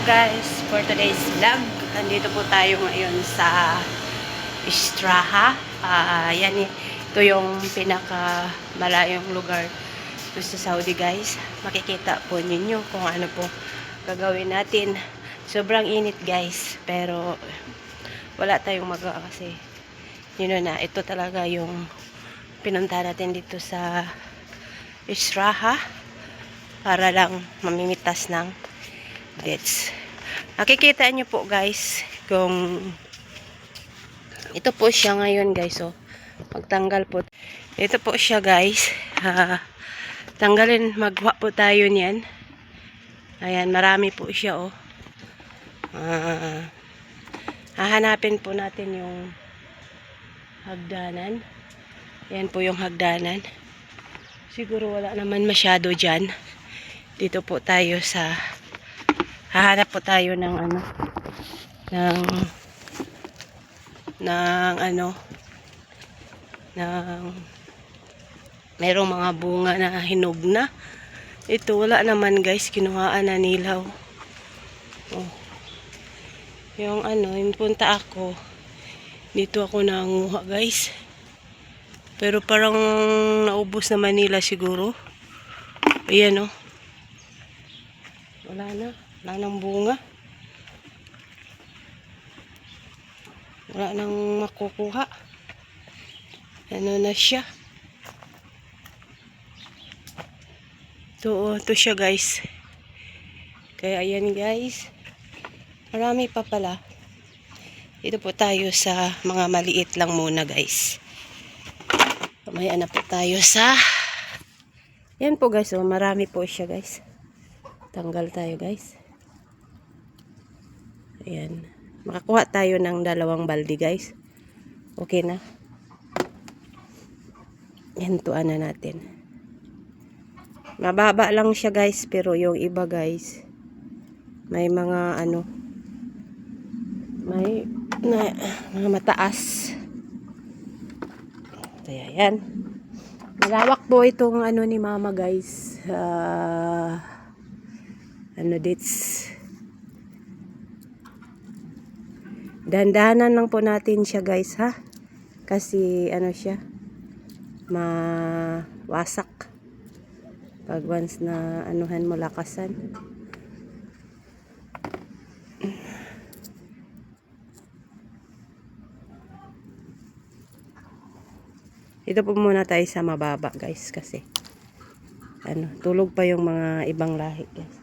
guys, for today's vlog, andito po tayo ngayon sa Istraha. Yan, ito yung pinaka malayong lugar dito sa Saudi guys. Makikita po ninyo kung ano po gagawin natin. Sobrang init guys, pero wala tayong magawa kasi yun na, ito talaga yung pinunta natin dito sa Istraha para lang mamimitas ng dates. Nakikita nyo po guys kung ito po siya ngayon guys. So, pagtanggal po ito po siya guys. Tanggalin, magwa po tayo niyan. Ayan, marami po siya oh. Hahanapin po natin yung hagdanan. Ayan po yung hagdanan. Siguro wala naman masyado dyan. Dito po tayo sa hahanap po tayo ng merong mga bunga na hinog na. Ito wala naman guys, kinuhaan na nilaw. Oh. Yung yung punta ako, dito ako nanguha guys. Pero parang naubos na Manila siguro. Ayan oh. Wala nang bunga. Wala nang makukuha. Ano na siya. Ito siya guys. Kaya ayan guys. Marami pa pala. Dito po tayo sa mga maliit lang muna guys. Mamaya na po tayo sa yan po guys. Oh, marami po siya guys. Tanggal tayo guys. Ayan. Makakuha tayo ng 2 balde guys. Okay na. Hintuan na natin. Mababa lang siya guys. Pero yung iba guys, may mga may mga mataas. Kaya yan. Malawak po itong ni mama guys. Dates. Dandahanan lang po natin siya guys ha. Kasi siya mawasak pag once na mo lakasan. Ito po muna tayo sa mababa guys kasi tulog pa yung mga ibang lahi guys.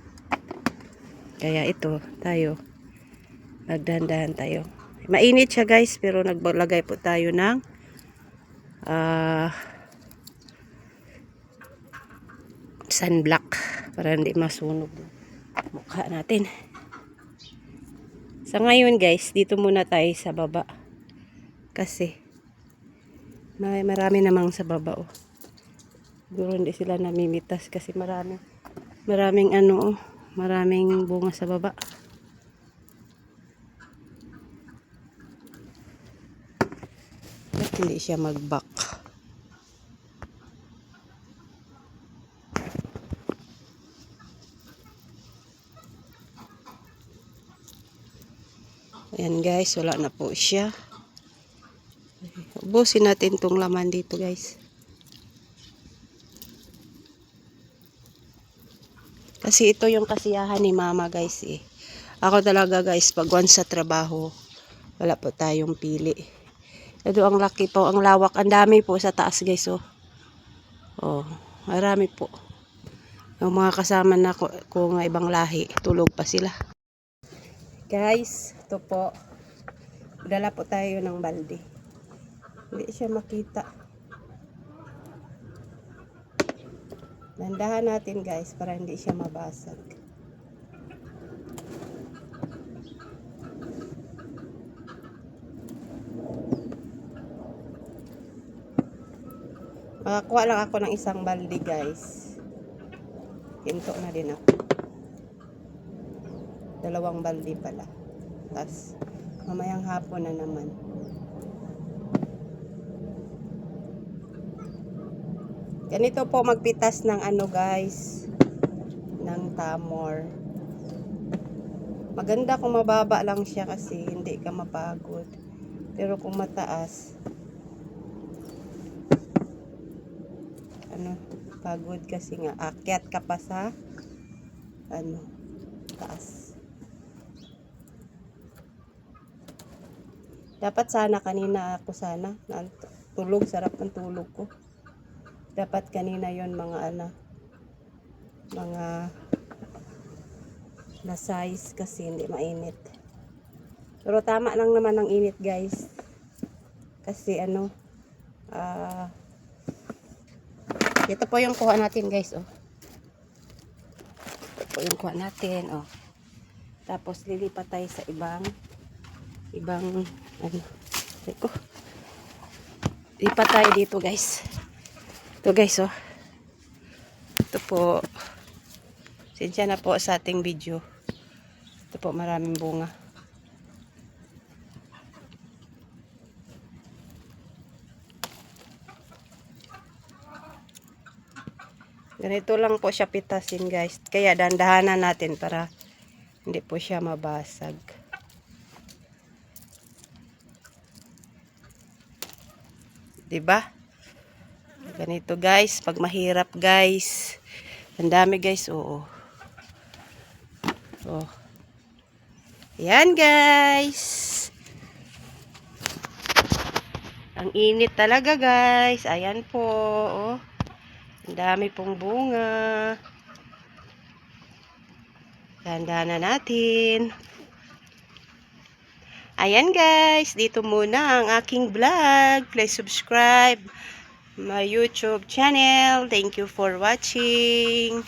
Kaya ito tayo magdahan-dahan tayo. Mainit siya guys, pero naglagay po tayo ng sunblock para hindi masunog mukha natin. Sa ngayon guys, dito muna tayo sa baba. Kasi marami namang sa baba oh. Siguro hindi sila namimitas kasi maraming maraming bunga sa baba. Hindi siya mag-back. Ayan guys, wala na po siya. Ubusin natin tong laman dito guys. Kasi ito yung kasiyahan ni mama guys eh. Ako talaga guys, pag once sa trabaho, wala po tayong pili. Ito ang laki po, ang lawak, ang dami po sa taas guys oh. Oh, marami po. Yung mga kasama na ko ng ibang lahi, tulog pa sila. Guys, ito po. Dala po tayo ng balde. Hindi siya makita. Dandahan natin guys para hindi siya mabasag. Makakuha lang ako ng 1 balde guys. Hinto na din ako. 2 balde pala. Tapos mamayang hapon na naman. Ganito po magpitas ng guys, ng tamor. Maganda kung mababa lang siya kasi hindi ka mapagod. Pero kung mataas, pagod kasi nga akyat ka pa sa taas. Dapat sana kanina ako tulog, sarap ng tulog ko. Dapat kanina yon mga na size kasi hindi mainit. Pero tama lang naman ang init, guys. Kasi ito po yung kuha natin, guys, oh. Ito po yung kuha natin, oh. Tapos lilipat tayo sa ibang Eko. Lipat tayo dito, guys. Ito, guys, oh. Ito po. Sinsya na po sa ating video. Ito po, maraming bunga. Ganito lang po siya pitasin, guys. Kaya dandahanan natin para hindi po siya mabasag. Diba? Ganito, guys. Pag mahirap, guys. Ang dami, guys. Oo. Oh. Yan, guys. Ang init talaga, guys. Ayan po. Oh. Ang dami pong bunga. Tandaan na natin. Ayan, guys. Dito muna ang aking vlog. Please subscribe my YouTube channel. Thank you for watching.